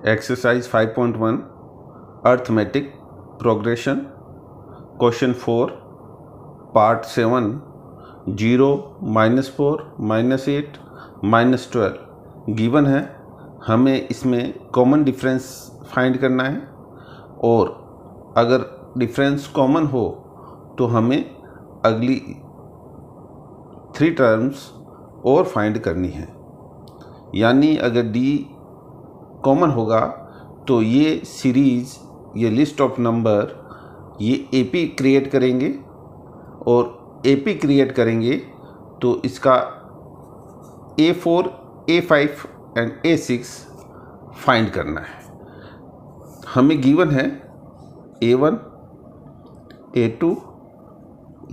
Exercise 5.1 Arithmetic Progression Question 4 Part 7 0 -4 -8 -12 given है। हमें इसमें कॉमन डिफरेंस फाइंड करना है और अगर डिफरेंस कॉमन हो तो हमें अगली 3 टर्म्स और फाइंड करनी है। यानी अगर डी कॉमन होगा तो ये सीरीज़, ये लिस्ट ऑफ नंबर, ये एपी क्रिएट करेंगे और एपी क्रिएट करेंगे तो इसका A4, A5 and A6 find करना है। हमें गिवन है A1, A2,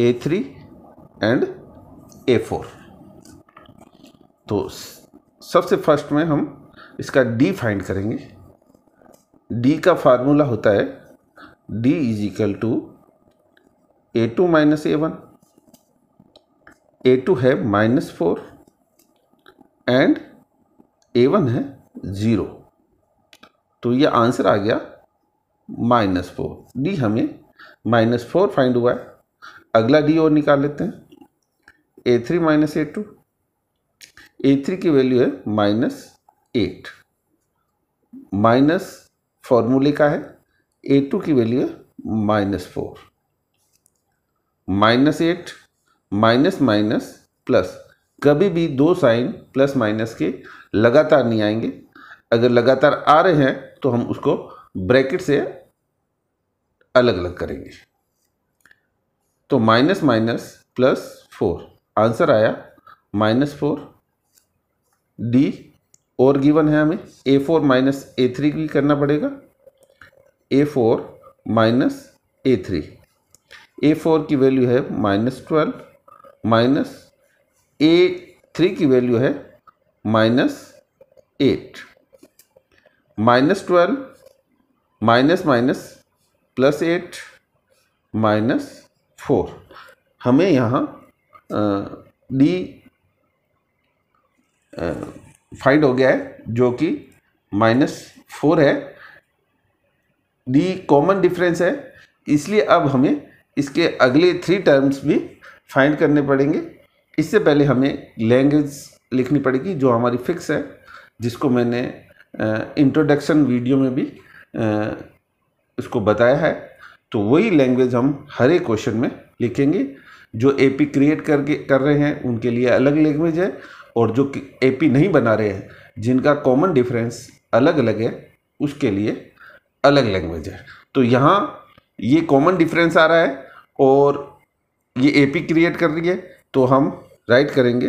A3 and A4। तो सबसे फर्स्ट में हम इसका डी फाइंड करेंगे। डी का फार्मूला होता है D is equal to A2 minus A1। A2 है -4 एंड A1 है 0, तो ये आंसर आ गया -4। डी हमें -4 फाइंड हुआ है। अगला डी और निकाल लेते हैं। A3 माइनस A2, A3 की वैल्यू है -8, माइनस फॉर्मूले का है A2 की वैल्यू है -4। -8 माइनस माइनस प्लस, कभी भी दो साइन प्लस माइनस के लगातार नहीं आएंगे। अगर लगातार आ रहे हैं तो हम उसको ब्रैकेट से अलग अलग करेंगे। तो माइनस माइनस +4 आंसर आया -4। डी और गिवन है, हमें A4 माइनस A3 भी करना पड़ेगा। A4 माइनस A3, A4 की वैल्यू है -12 माइनस A3 की वैल्यू है -8। -12 माइनस माइनस +8 -4। हमें यहाँ डी फाइंड हो गया है जो कि -4 है। डी कॉमन डिफरेंस है, इसलिए अब हमें इसके अगले 3 टर्म्स भी फाइंड करने पड़ेंगे। इससे पहले हमें लैंग्वेज लिखनी पड़ेगी जो हमारी फिक्स है, जिसको मैंने इंट्रोडक्शन वीडियो में भी उसको बताया है। तो वही लैंग्वेज हम हर एक क्वेश्चन में लिखेंगे। जो एपी क्रिएट कर रहे हैं उनके लिए अलग लैंग्वेज है, और जो एपी नहीं बना रहे हैं, जिनका कॉमन डिफरेंस अलग अलग है, उसके लिए अलग लैंग्वेज है। तो यहाँ ये कॉमन डिफरेंस आ रहा है और ये एपी क्रिएट कर रही है, तो हम राइट करेंगे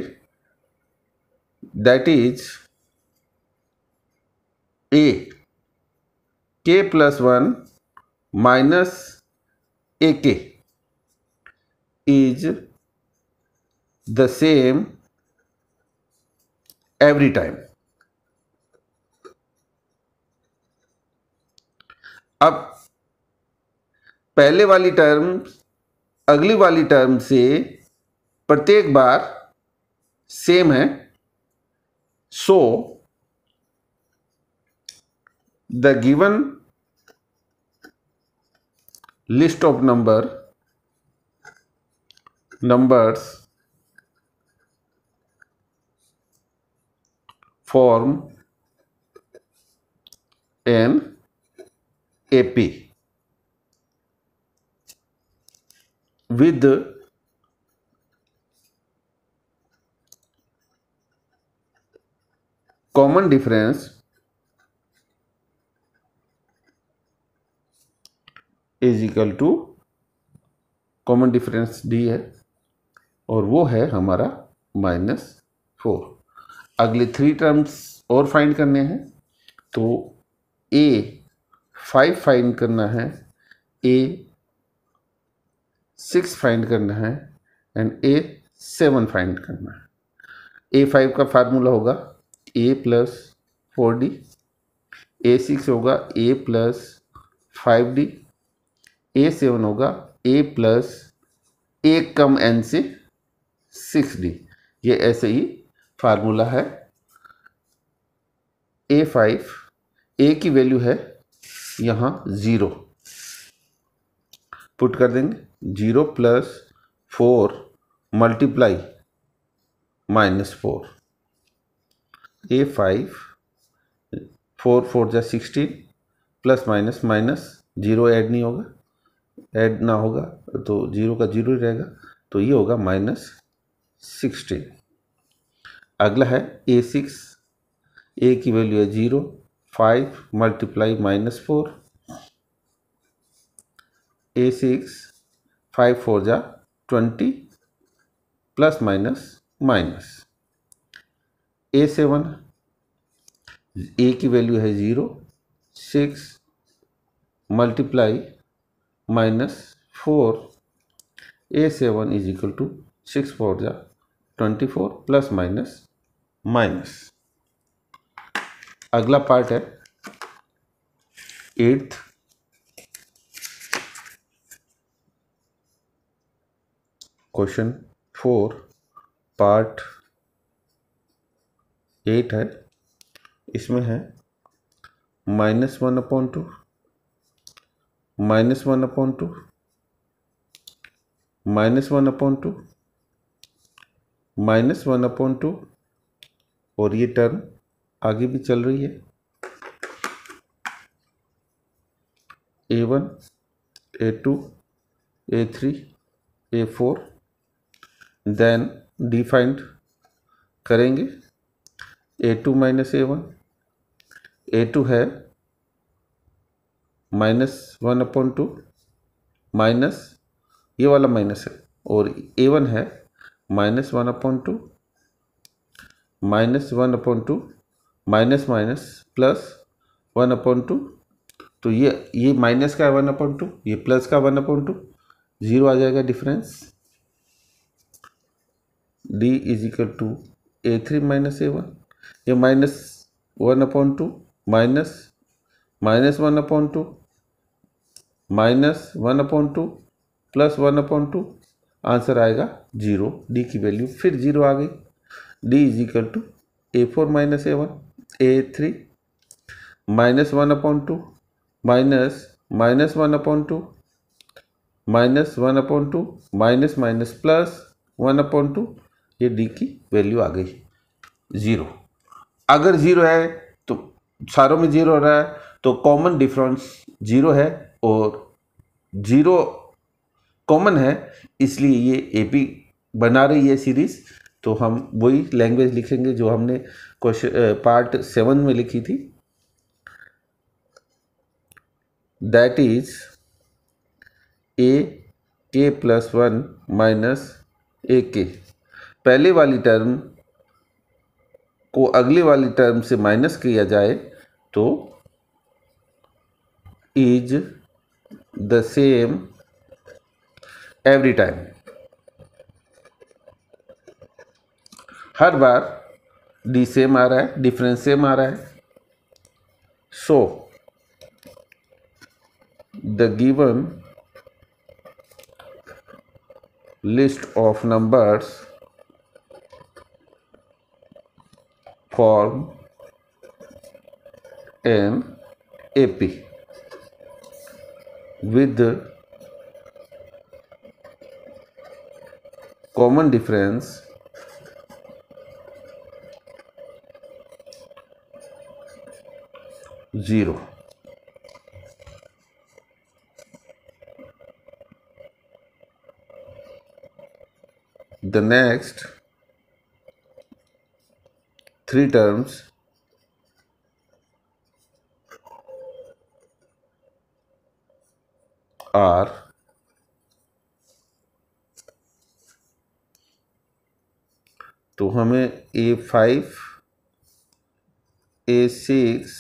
दैट इज ए के प्लस 1 माइनस ए के is the same every time. अब पहले वाली टर्म अगली वाली टर्म से प्रत्येक बार सेम है, so the given list of numbers form an AP with common difference is equal to, common difference D है और वो है हमारा -4। अगले 3 टर्म्स और फाइंड करने हैं। तो A5 फाइंड करना है, A6 फाइंड करना है एंड A7 फाइंड करना है। A5 का फार्मूला होगा A + 4D, A6 होगा A + 5D, A7 होगा A + 1 कम n से 6D। ये ऐसे ही फार्मूला है। A5 ए की वैल्यू है यहाँ 0, पुट कर देंगे 0 + 4 मल्टीप्लाई -4, A5 4 4 जा 16 प्लस माइनस माइनस 0 ऐड नहीं होगा, ऐड ना होगा तो 0 का 0 ही रहेगा, तो ये होगा -16। अगला है A6, ए की वैल्यू है 0, 5 मल्टीप्लाई -4, A6 5 4 जा 20 प्लस माइनस माइनस। A7, ए की वैल्यू है 0, 6 multiply -4, A7 is equal to 6 4 जा 24 प्लस माइनस माइनस। अगला पार्ट है 8th, क्वेश्चन 4 पार्ट 8 है। इसमें है -1/2, -1/2, -1/2, -1/2, और ये टर्म आगे भी चल रही है। A1, A2, A3, A4, then defined करेंगे A2 - A1, A2 है -1/2 माइनस, ये वाला माइनस है, और A1 है -1/2 -1/2 माइनस माइनस प्लस 1/2, तो ये माइनस का 1/2, ये प्लस का 1/2, 0 आ जाएगा difference. D is equal to A3 - A1, ये -1/2 माइनस -1/2 -1/2 प्लस 1/2, आंसर आएगा 0। D की वैल्यू फिर 0 आ गई। D is equal to A4 - A1, A3 -1/2 minus -1/2 -1/2 minus minus plus 1/2, ये D की वैल्यू आ गई 0। अगर 0 है तो सारों में 0 हो रहा है, तो कॉमन डिफरेंस 0 है, और 0 कॉमन है, इसलिए ये AP बना रही है सीरीज। तो हम वही लैंग्वेज लिखेंगे जो हमने क्वेश्चन पार्ट 7 में लिखी थी, that is AK+1 minus AK। पहले वाली टर्म को अगले वाली टर्म से माइनस किया जाए तो is the same every time, हर बार D सेम आ रहा है, डिफरेंस सेम आ रहा है। So the given list of numbers form an AP with common difference zero. The next 3 terms are तो हमें A5, A6,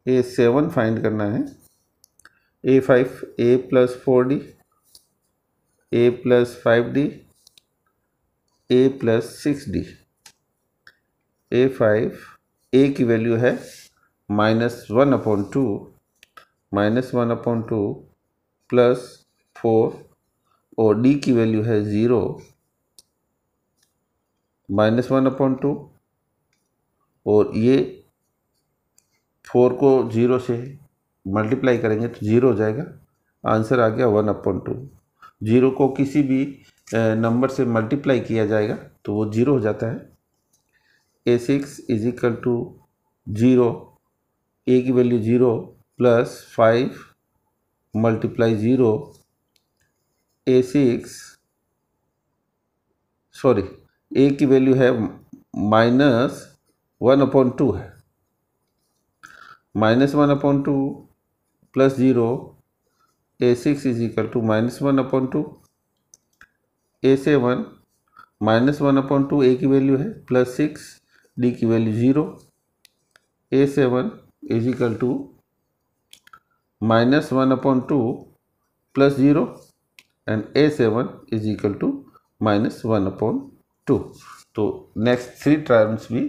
A7 फाइंड करना है। A5 A+4D, A+5D, A+6D। A5 A की वैल्यू है -1/2 -1/2 +4, और D की वैल्यू है 0 -1/2, और ये 4 को 0 से मल्टीप्लाई करेंगे तो 0 हो जाएगा, आंसर आ गया 1/2। 0 को किसी भी नंबर से मल्टीप्लाई किया जाएगा तो वो 0 हो जाता है। A6 is equal to 0, a की value 0 plus 5 multiply 0, A6 sorry a की वैल्यू है -1/2 है, -1/2 plus 0, A6 is equal to -1/2, A7 -1/2 a की वैल्यू है प्लस 6, डी की value 0, A7 is equal to -1/2 plus 0 and A7 is equal to -1/2। तो next 3 terms भी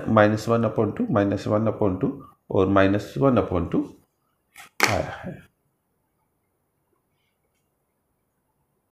-1/2, -1/2 और -1/2 आया है।